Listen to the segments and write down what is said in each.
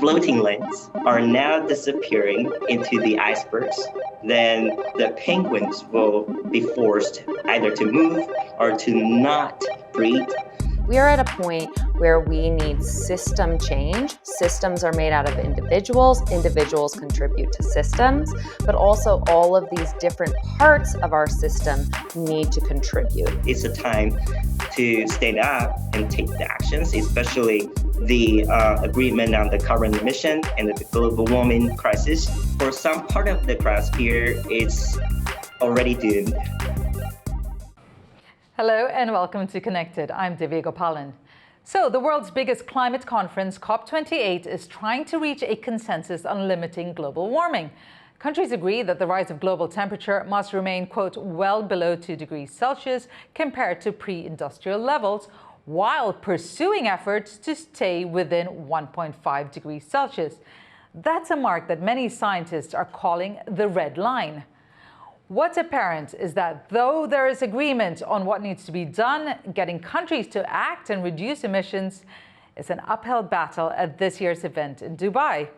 floating lands are now disappearing into the icebergs, then the penguins will be forced either to move or to not breed. We are at a point where we need system change. Systems are made out of individuals. Individuals contribute to systems, but also all of these different parts of our system need to contribute. It's a time to stand up and take the actions, especially the agreement on the carbon emission and the global warming crisis. For some part of the cryosphere, it's already doomed. Hello and welcome to Connected. I'm Divya Gopalan. So the world's biggest climate conference, COP28, is trying to reach a consensus on limiting global warming. Countries agree that the rise of global temperature must remain, quote, well below 2 degrees Celsius compared to pre-industrial levels, while pursuing efforts to stay within 1.5 degrees Celsius. That's a mark that many scientists are calling the red line. What's apparent is that though there is agreement on what needs to be done, getting countries to act and reduce emissions is an uphill battle at this year's event in Dubai.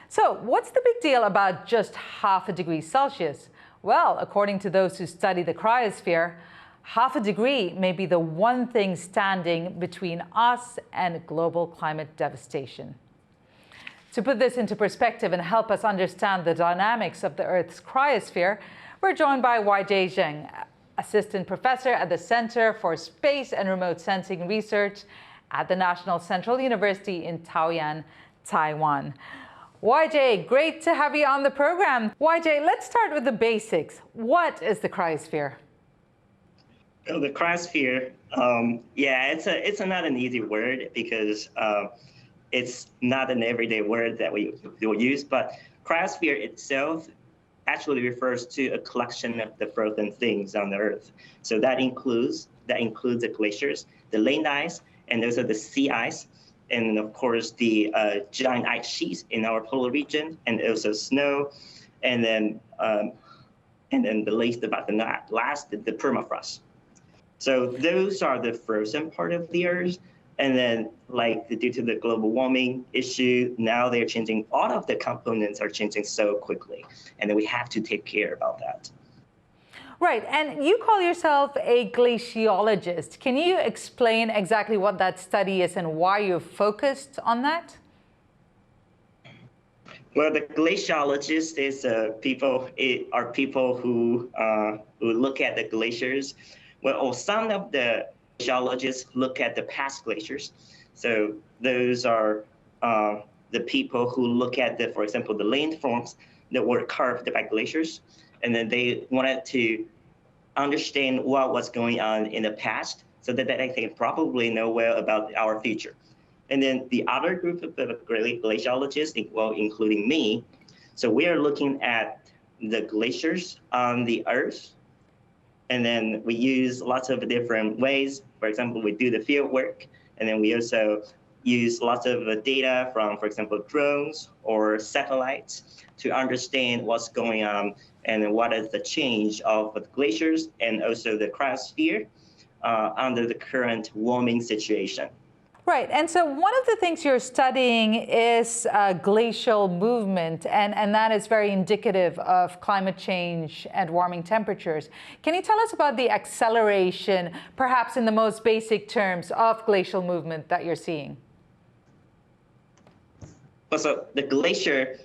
So what's the big deal about just half a degree Celsius? Well, according to those who study the cryosphere, half a degree may be the one thing standing between us and global climate devastation. To put this into perspective and help us understand the dynamics of the Earth's cryosphere, we're joined by Whyjay Zheng, Assistant Professor at the Center for Space and Remote Sensing Research at the National Central University in Taoyuan, Taiwan. Whyjay, great to have you on the program. Whyjay, let's start with the basics. What is the cryosphere? Well, the cryosphere, it's not an easy word because it's not an everyday word that we use, but cryosphere itself actually refers to a collection of the frozen things on the Earth. So that includes the glaciers, the land ice, and also the sea ice, and of course the giant ice sheets in our polar region, and also snow, and then the least but the not last, the permafrost. So those are the frozen part of the Earth. And then, due to the global warming issue, now they're changing. All of the components are changing so quickly, and then we have to take care about that. Right, and you call yourself a glaciologist. Can you explain exactly what that study is and why you're focused on that? Well, the glaciologist is people who look at the glaciers. Well, some of the glaciologists look at the past glaciers. So those are the people who look at for example, the landforms that were carved by glaciers. And then they wanted to understand what was going on in the past so that they can probably know well about our future. And then the other group of glaciologists, well, including me, so we are looking at the glaciers on the Earth. And then we use lots of different ways. For example, we do the field work, and then we also use lots of data from, for example, drones or satellites to understand what's going on and what is the change of the glaciers and also the cryosphere under the current warming situation. Right, and so one of the things you're studying is glacial movement, and that is very indicative of climate change and warming temperatures. Can you tell us about the acceleration, perhaps in the most basic terms, of glacial movement that you're seeing? Well, so the glacier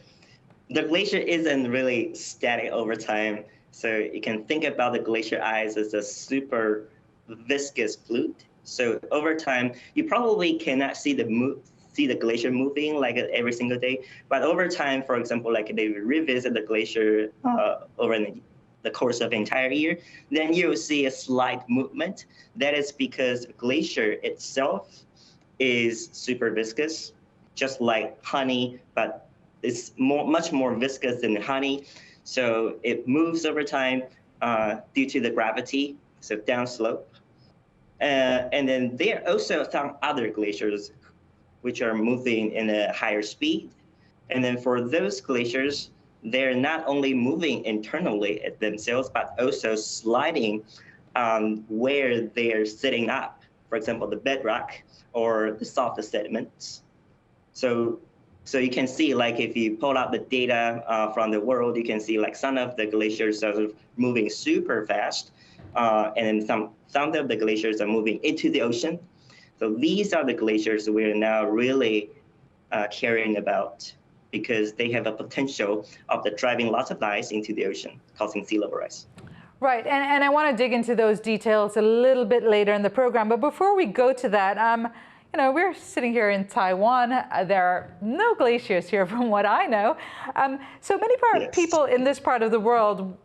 isn't really static over time. So you can think about the glacier ice as a super viscous fluid. So over time, you probably cannot see the glacier moving every single day. But over time, for example, they revisit the glacier over the course of the entire year, then you will see a slight movement. That is because the glacier itself is super viscous, just like honey, but it's much more viscous than honey. So it moves over time due to the gravity, so downslope. And then there are also some other glaciers which are moving in a higher speed. And then for those glaciers, they're not only moving internally at themselves, but also sliding where they're sitting up. For example, the bedrock or the soft sediments. So So you can see, like, if you pull out the data from the world, you can see like some of the glaciers are moving super fast, and then some of the glaciers are moving into the ocean. So these are the glaciers we're now really caring about, because they have a potential of driving lots of ice into the ocean, causing sea level rise. Right, and I want to dig into those details a little bit later in the program. But before we go to that, you know, we're sitting here in Taiwan. There are no glaciers here from what I know. So many people in this part of the world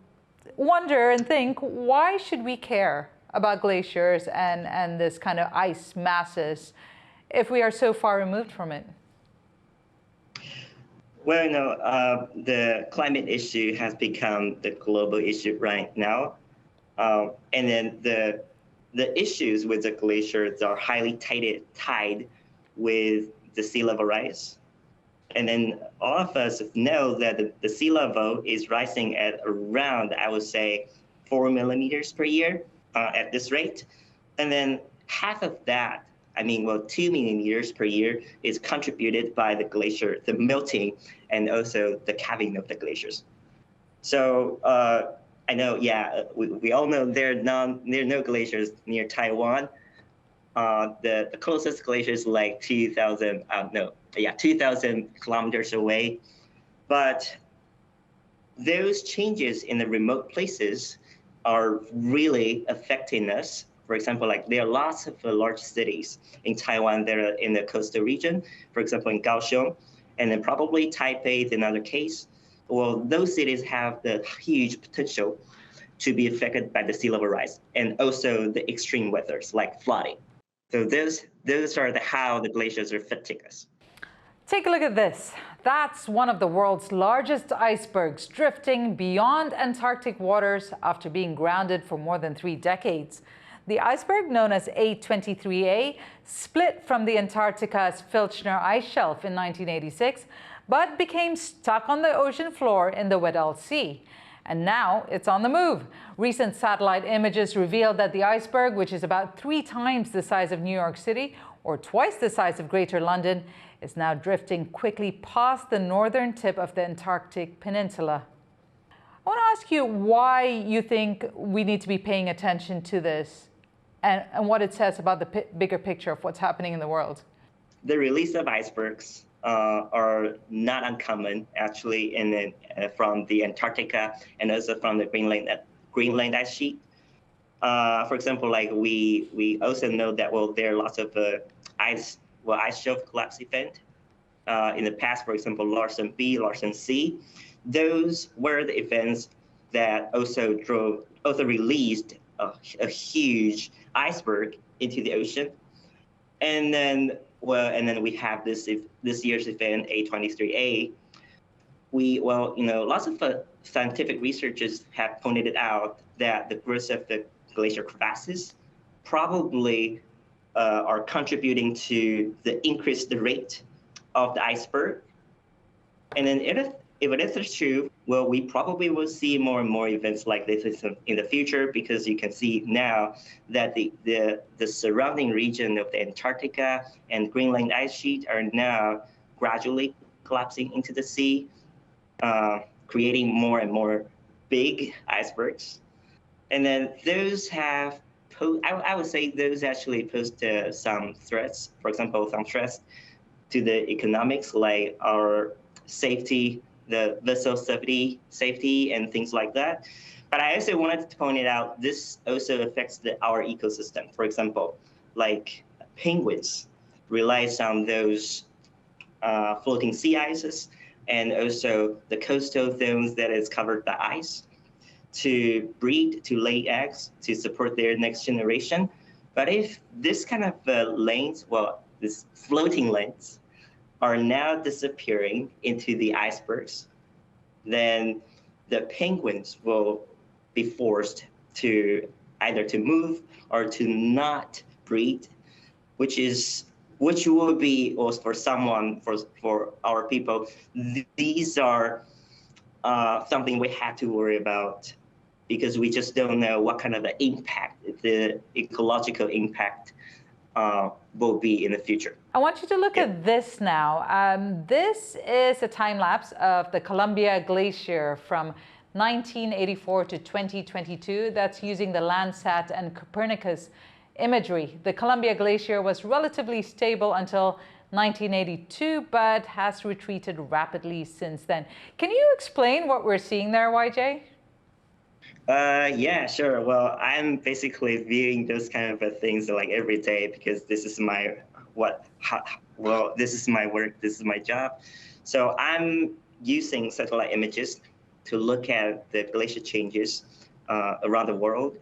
wonder and think, why should we care about glaciers and this kind of ice masses if we are so far removed from it? Well, you know, the climate issue has become the global issue right now. And then the issues with the glaciers are highly tied with the sea level rise. And then all of us know that the sea level is rising at around, I would say, 4 millimeters per year at this rate. And then half of that, I mean, well, 2 millimeters per year is contributed by the glacier, the melting, and also the calving of the glaciers. So I know, yeah, we all know there are no glaciers near Taiwan. The closest glacier is like 2,000 kilometers away. But those changes in the remote places are really affecting us. For example, like there are lots of large cities in Taiwan that are in the coastal region, for example, in Kaohsiung, and then probably Taipei is another case. Well, those cities have the huge potential to be affected by the sea level rise and also the extreme weathers like flooding. So those are how the glaciers are affecting us. Take a look at this. That's one of the world's largest icebergs drifting beyond Antarctic waters after being grounded for more than 3 decades. The iceberg, known as A23A, split from the Antarctica's Filchner ice shelf in 1986, but became stuck on the ocean floor in the Weddell Sea. And now it's on the move. Recent satellite images reveal that the iceberg, which is about 3 times the size of New York City or twice the size of Greater London, is now drifting quickly past the northern tip of the Antarctic Peninsula. I want to ask you why you think we need to be paying attention to this and what it says about the bigger picture of what's happening in the world. The release of icebergs are not uncommon, actually, from the Antarctica and also from the Greenland ice sheet. For example, like we also know that, well, there are lots of ice shelf collapse event in the past. For example, Larsen B, Larsen C. Those were the events that also released a huge iceberg into the ocean. And then we have this year's event, A23A. Lots of scientific researchers have pointed out that the growth of the glacier crevasses probably are contributing to the increased rate of the iceberg. And then if it is true, well, we probably will see more and more events like this in the future, because you can see now that the surrounding region of the Antarctica and Greenland ice sheet are now gradually collapsing into the sea, creating more and more big icebergs. And then those have, I would say those actually pose some threats. For example, some threats to the economics, like our safety, the vessel safety and things like that. But I also wanted to point it out, this also affects our ecosystem. For example, like penguins relies on those floating sea ices, and also the coastal zones that is covered by ice to breed, to lay eggs, to support their next generation. But if this kind of this floating lanes are now disappearing into the icebergs, then the penguins will be forced to either to move or to not breed, which will be, or for our people, these are something we have to worry about, because we just don't know what kind of impact, the ecological impact will be in the future. I want you to look at this now. This is a time lapse of the Columbia Glacier from 1984 to 2022. That's using the Landsat and Copernicus imagery. The Columbia Glacier was relatively stable until 1982, but has retreated rapidly since then. Can you explain what we're seeing there, Whyjay? Yeah, sure. Well, I'm basically viewing those kind of things like every day because this is my this is my work, this is my job. So I'm using satellite images to look at the glacier changes around the world,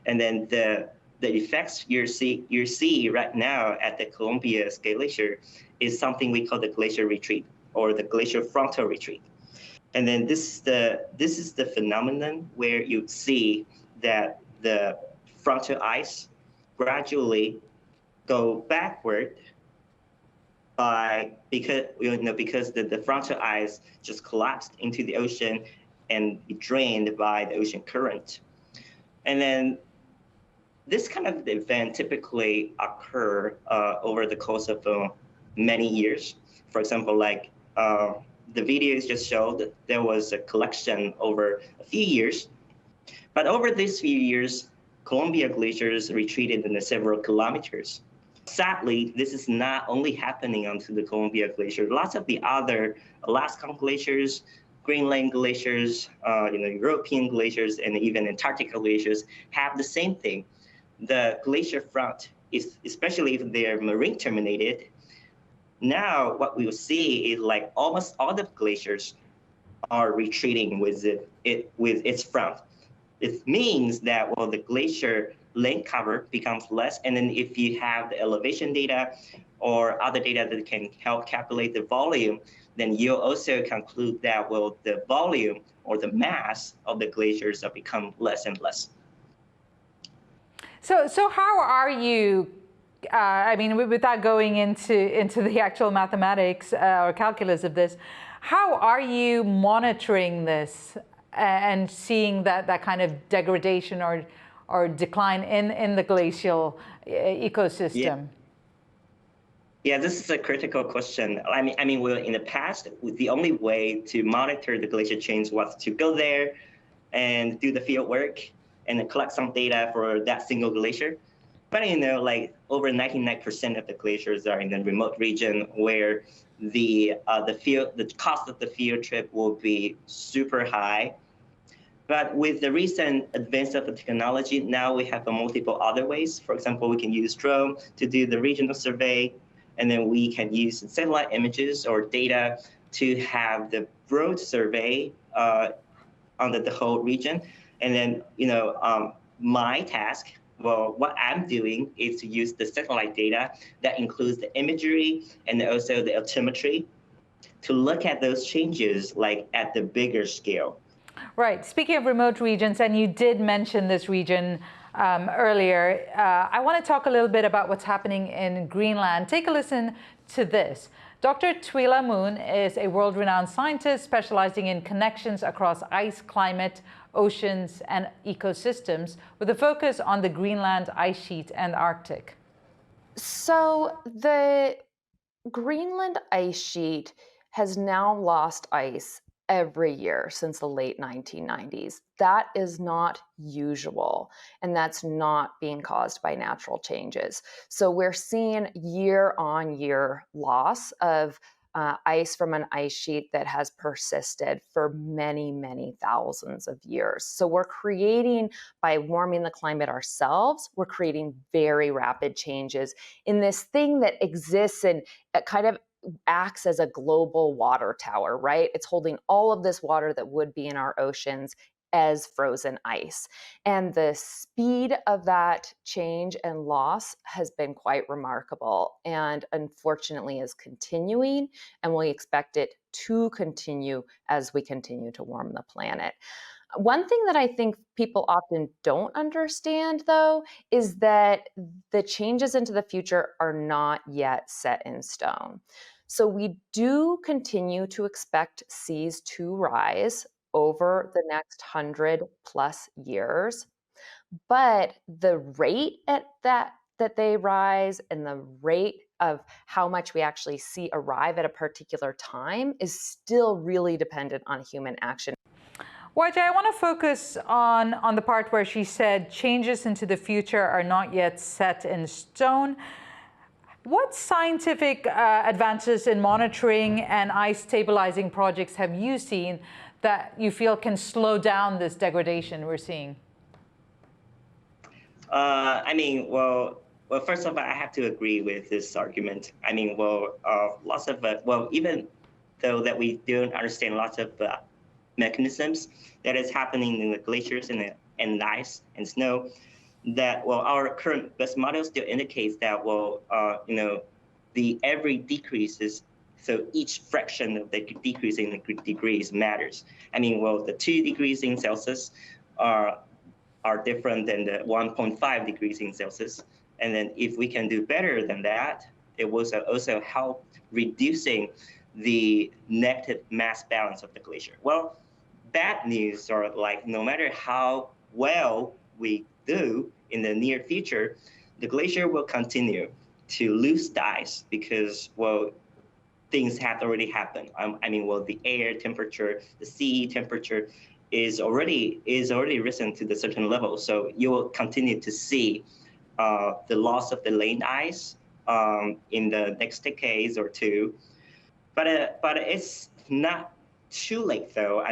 and then the effects you see right now at the Columbia Glacier is something we call the Glacier Retreat or the Glacier Frontal Retreat. And then this is the phenomenon where you see that the frontal ice gradually go backward because the frontal ice just collapsed into the ocean and be drained by the ocean current. And then this kind of event typically occur over the course of many years. For example, like the videos just showed that there was a collection over a few years. But over these few years, Columbia glaciers retreated in several kilometers. Sadly, this is not only happening onto the Columbia Glacier. Lots of the other Alaskan glaciers, Greenland glaciers, European glaciers, and even Antarctica glaciers have the same thing. The glacier front, especially if they're marine terminated, now what we will see is like almost all the glaciers are retreating with its front. It means that, well, the glacier land cover becomes less, and then if you have the elevation data or other data that can help calculate the volume, then you'll also conclude that, well, the volume or the mass of the glaciers have become less and less. So how are you, I mean, without going into the actual mathematics or calculus of this, how are you monitoring this and seeing that kind of degradation or decline in the glacial ecosystem? Yeah, this is a critical question. I mean, well, in the past, the only way to monitor the glacier change was to go there and do the field work and then collect some data for that single glacier. But like over 99% of the glaciers are in the remote region where the cost of the field trip will be super high. But with the recent advance of the technology, now we have multiple other ways. For example, we can use drone to do the regional survey, and then we can use satellite images or data to have the broad survey under the whole region. And then, my task, well, what I'm doing is to use the satellite data that includes the imagery and also the altimetry to look at those changes like at the bigger scale. Right. Speaking of remote regions, and you did mention this region earlier, I want to talk a little bit about what's happening in Greenland. Take a listen to this. Dr. Twila Moon is a world-renowned scientist specializing in connections across ice, climate, oceans, and ecosystems, with a focus on the Greenland ice sheet and Arctic. So the Greenland ice sheet has now lost ice every year since the late 1990s. That is not usual, and that's not being caused by natural changes. So we're seeing year-on-year loss of ice from an ice sheet that has persisted for many, many thousands of years. So we're creating, by warming the climate ourselves, we're creating very rapid changes in this thing that exists and kind of acts as a global water tower, right? It's holding all of this water that would be in our oceans as frozen ice. And the speed of that change and loss has been quite remarkable, and unfortunately is continuing, and we expect it to continue as we continue to warm the planet. One thing that I think people often don't understand, though, is that the changes into the future are not yet set in stone. So we do continue to expect seas to rise over the next 100+ years, but the rate at that that they rise and the rate of how much we actually see arrive at a particular time is still really dependent on human action. Whyjay, I want to focus on the part where she said changes into the future are not yet set in stone. What scientific advances in monitoring and ice stabilizing projects have you seen that you feel can slow down this degradation we're seeing? Well, first of all, I have to agree with this argument. Lots of, even though that we don't understand lots of mechanisms that is happening in the glaciers and ice and snow, that, our current best model still indicates that, the every decreases, so each fraction of the decrease in the degrees matters. The 2 degrees in Celsius are different than the 1.5 degrees in Celsius. And then if we can do better than that, it will also help reducing the negative mass balance of the glacier. Well, bad news are like, no matter how well we do in the near future, the glacier will continue to lose the ice because, things have already happened. The air temperature, the sea temperature is already risen to the certain level. So you will continue to see the loss of the land ice in the next decades or two. But it's not too late though.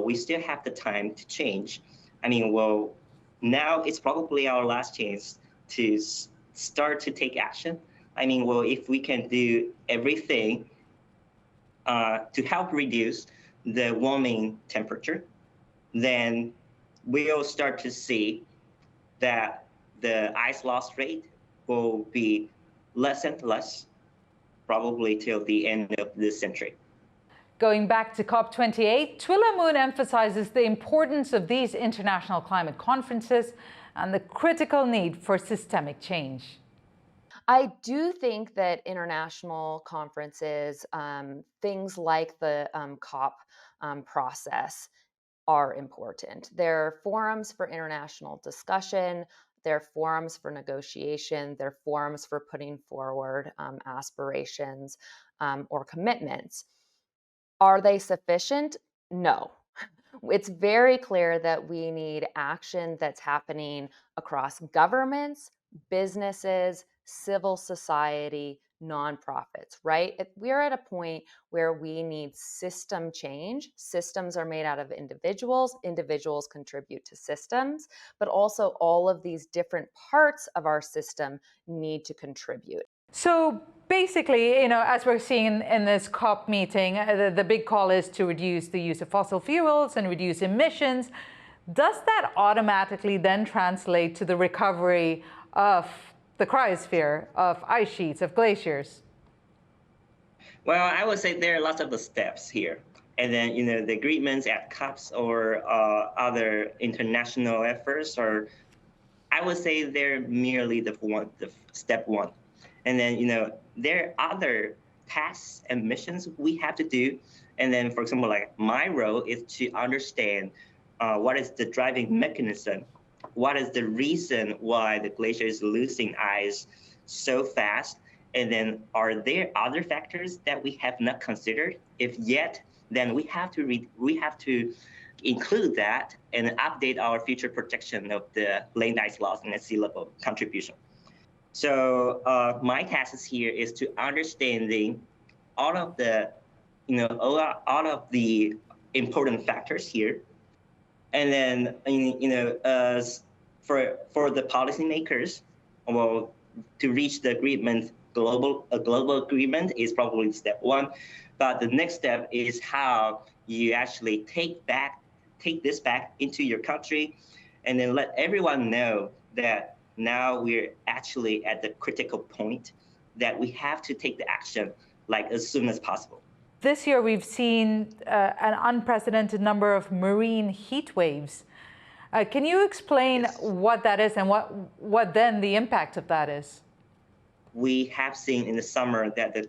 We still have the time to change. Now it's probably our last chance to start to take action. If we can do everything to help reduce the warming temperature, then we'll start to see that the ice loss rate will be less and less, probably till the end of this century. Going back to COP28, Twila Moon emphasizes the importance of these international climate conferences and the critical need for systemic change. I do think that international conferences, things like the COP process, are important. They're forums for international discussion, they're forums for negotiation, they're forums for putting forward aspirations or commitments. Are they sufficient? No. It's very clear that we need action that's happening across governments, businesses, civil society, nonprofits, right? We're at a point where we need system change. Systems are made out of individuals. Individuals contribute to systems, but also all of these different parts of our system need to contribute. So basically, as we're seeing in this COP meeting, the big call is to reduce the use of fossil fuels and reduce emissions. Does that automatically then translate to the recovery of the cryosphere, of ice sheets, of glaciers? Well, I would say there are lots of the steps here. And then, the agreements at COPs or other international efforts I would say they're merely the step one. And then, there are other tasks and missions we have to do. And then, for example, like my role is to understand what is the driving mechanism, what is the reason why the glacier is losing ice so fast, and then are there other factors that we have not considered? If yet, then we have to include that and update our future projection of the land ice loss and the sea level contribution. So my task here is to understanding all of the, all of the important factors here, and then for the policymakers, to reach the agreement, a global agreement is probably step one, but the next step is how you actually take this back into your country, and then let everyone know that now we're actually at the critical point that we have to take the action as soon as possible. This year we've seen an unprecedented number of marine heat waves. Can you explain what that is and what then the impact of that is? We have seen in the summer that the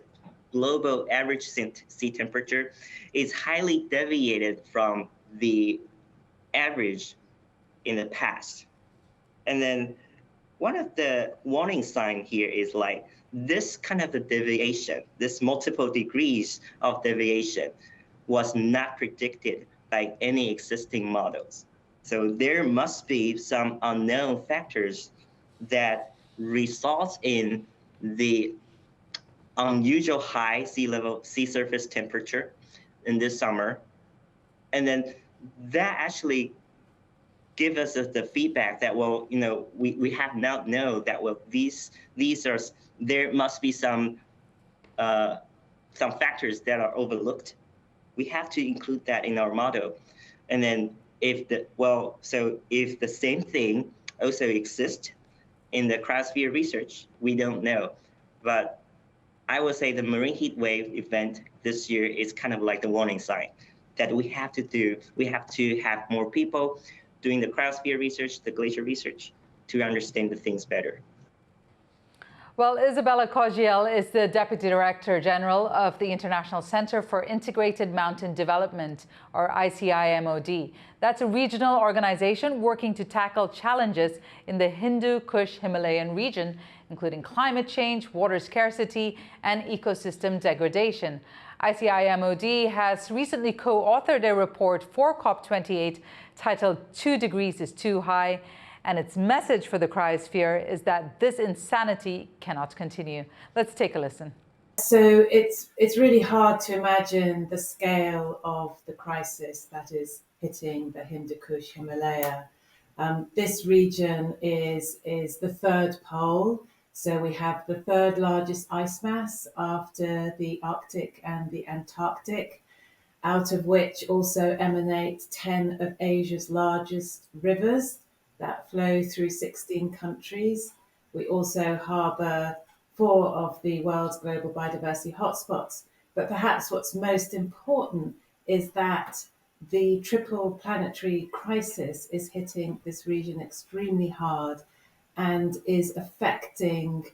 global average sea temperature is highly deviated from the average in the past. And then, one of the warning signs here is like this kind of a deviation, this multiple degrees of deviation was not predicted by any existing models. So there must be some unknown factors that result in the unusual high sea surface temperature in this summer. And then that actually give us the feedback that, well, we have now know that, well, these are, there must be some factors that are overlooked. We have to include that in our model. And then if the same thing also exists in the Cryosphere research, we don't know. But I would say the marine heat wave event this year is kind of like the warning sign that we have to have more people doing the Cryosphere research, the glacier research, to understand the things better. Well, Isabella Cogiel is the Deputy Director General of the International Center for Integrated Mountain Development, or ICIMOD. That's a regional organization working to tackle challenges in the Hindu Kush Himalayan region, including climate change, water scarcity, and ecosystem degradation. ICIMOD has recently co-authored a report for COP28 titled 2 Degrees is Too High, and its message for the cryosphere is that this insanity cannot continue. Let's take a listen. So it's really hard to imagine the scale of the crisis that is hitting the Hindu Kush Himalaya. This region is the third pole. So we have the third largest ice mass after the Arctic and the Antarctic, out of which also emanate 10 of Asia's largest rivers that flow through 16 countries. We also harbour 4 of the world's global biodiversity hotspots. But perhaps what's most important is that the triple planetary crisis is hitting this region extremely hard and is affecting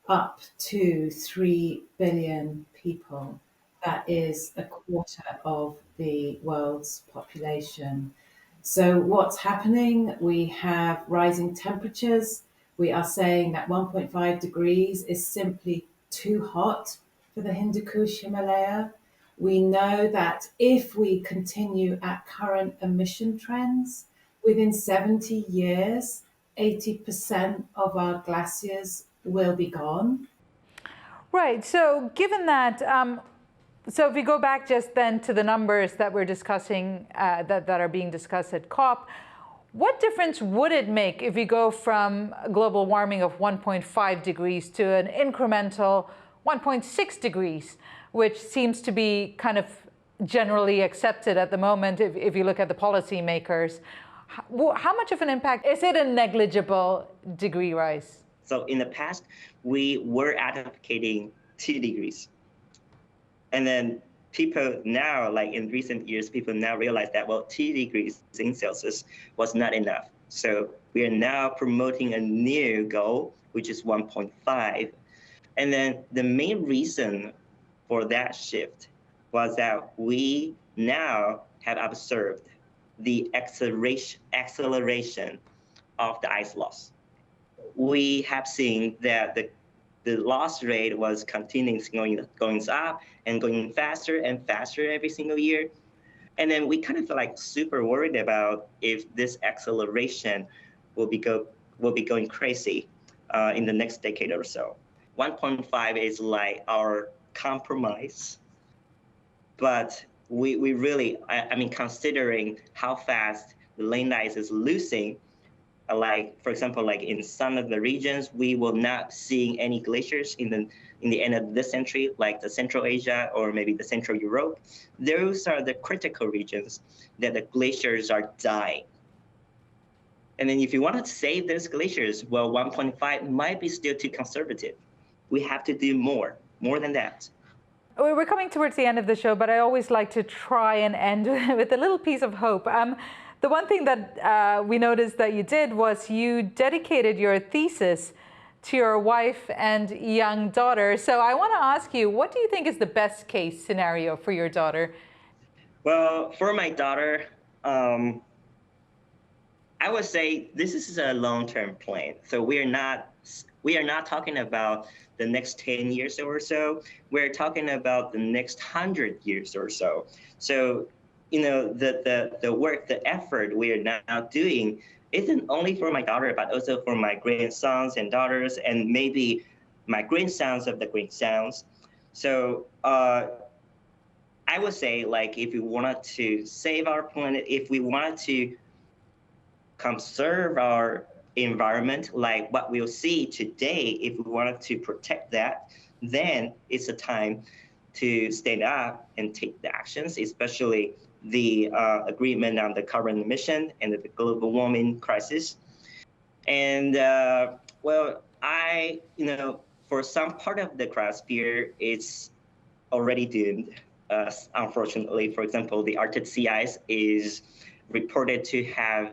up to 3 billion people. That is a quarter of the world's population. So what's happening? We have rising temperatures. We are saying that 1.5 degrees is simply too hot for the Hindu Kush Himalaya. We know that if we continue at current emission trends, within 70 years, 80% of our glaciers will be gone. Right. So given that, so if we go back just then to the numbers that we're discussing, that are being discussed at COP, what difference would it make if we go from a global warming of 1.5 degrees to an incremental 1.6 degrees, which seems to be kind of generally accepted at the moment if you look at the policymakers? How much of an impact? Is it a negligible degree rise? So in the past, we were advocating 2 degrees. And then people now, like in recent years, people now realize that, well, 2 degrees in Celsius was not enough. So we are now promoting a new goal, which is 1.5. And then the main reason for that shift was that we now have observed the acceleration of the ice loss. We have seen that the loss rate was continuing going up and going faster and faster every single year. And then we kind of like super worried about if this acceleration will be going crazy in the next decade or so. 1.5 is like our compromise, but we really, I mean, considering how fast the land ice is losing, like for example, like in some of the regions, we will not seeing any glaciers in the end of this century, like the Central Asia or maybe the Central Europe. Those are the critical regions that the glaciers are dying. And then if you want to save those glaciers, well, 1.5 might be still too conservative. We have to do more than that. We're coming towards the end of the show, but I always like to try and end with a little piece of hope. The one thing that we noticed that you did was you dedicated your thesis to your wife and young daughter. So I want to ask you, what do you think is the best case scenario for your daughter? Well, for my daughter, I would say this is a long-term plan. So we are not talking about the next 10 years or so. We're talking about the next 100 years or so. So, the work, the effort we are now doing isn't only for my daughter, but also for my grandsons and daughters, and maybe my grandsons of the grandsons. So I would say, like, if we wanted to save our planet, if we wanted to conserve our environment, like what we'll see today, if we wanted to protect that, then it's a time to stand up and take the actions, especially the agreement on the carbon emission and the global warming crisis. And well, for some part of the cryosphere, it's already doomed. Unfortunately, for example, the Arctic sea ice is reported to have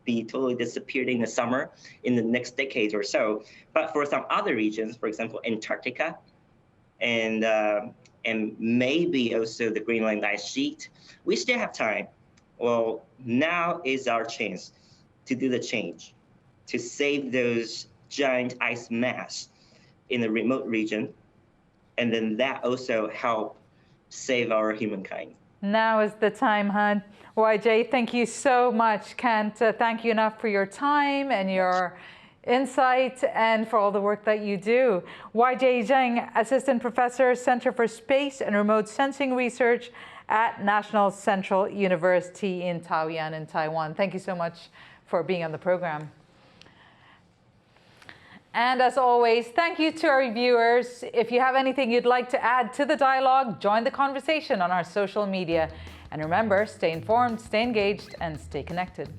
be totally disappeared in the summer in the next decade or so. But for some other regions, for example, Antarctica, and maybe also the Greenland ice sheet, we still have time. Well, now is our chance to do the change, to save those giant ice mass in the remote region, and then that also help save our humankind. Now is the time, Han. Whyjay, thank you so much. Can't thank you enough for your time and your insight and for all the work that you do. Whyjay Zheng, Assistant Professor, Center for Space and Remote Sensing Research at National Central University in Taoyuan in Taiwan. Thank you so much for being on the program. And as always, thank you to our viewers. If you have anything you'd like to add to the dialogue, join the conversation on our social media. And remember, stay informed, stay engaged, and stay connected.